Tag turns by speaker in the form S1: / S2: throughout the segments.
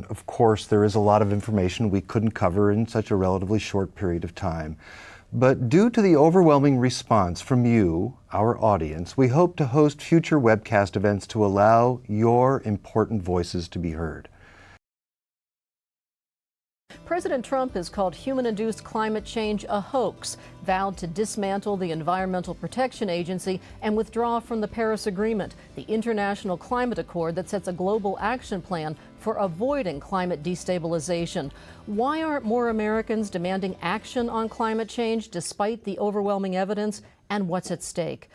S1: Of course, there is a lot of information we couldn't cover in such a relatively short period of time. But due to the overwhelming response from you, our audience, we hope to host future webcast events to allow your important voices to be heard.
S2: President Trump has called human-induced climate change a hoax, vowed to dismantle the Environmental Protection Agency and withdraw from the Paris Agreement, the international climate accord that sets a global action plan for avoiding climate destabilization. Why aren't more Americans demanding action on climate change despite the overwhelming evidence, and what's at stake?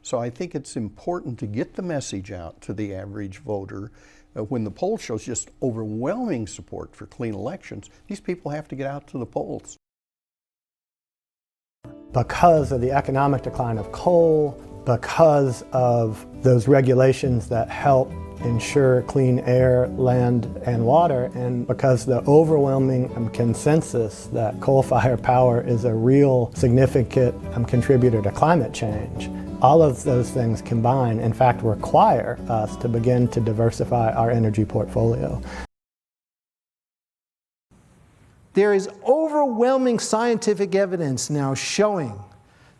S3: So I think it's important to get the message out to the average voter. When the poll shows just overwhelming support for clean elections, these people have to get out to the polls.
S4: Because of the economic decline of coal, because of those regulations that help ensure clean air, land, and water, and because the overwhelming consensus that coal-fired power is a real significant contributor to climate change, all of those things combine, in fact, require us to begin to diversify our energy portfolio.
S5: There is overwhelming scientific evidence now showing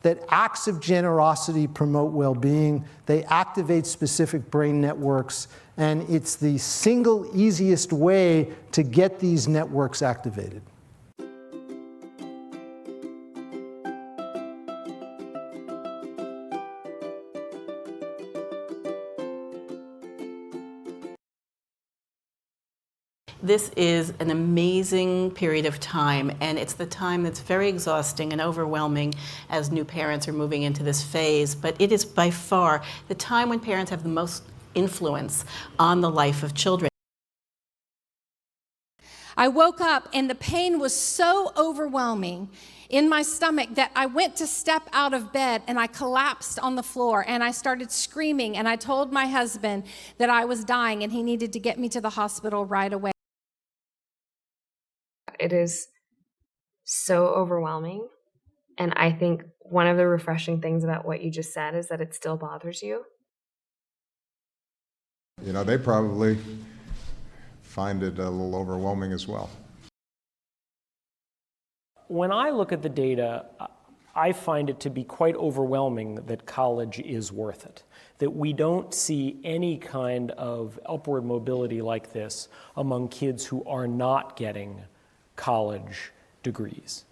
S5: that acts of generosity promote well-being, they activate specific brain networks, and it's the single easiest way to get these networks activated.
S6: This is an amazing period of time, and it's the time that's very exhausting and overwhelming as new parents are moving into this phase, but it is by far the time when parents have the most influence on the life of children.
S7: I woke up and the pain was so overwhelming in my stomach that I went to step out of bed and I collapsed on the floor and I started screaming, and I told my husband that I was dying and he needed to get me to the hospital right away.
S8: It is so overwhelming, and I think one of the refreshing things about what you just said is that it still bothers you.
S9: You know, they probably find it a little overwhelming as well.
S10: When I look at the data, I find it to be quite overwhelming that college is worth it, that we don't see any kind of upward mobility like this among kids who are not getting college degrees.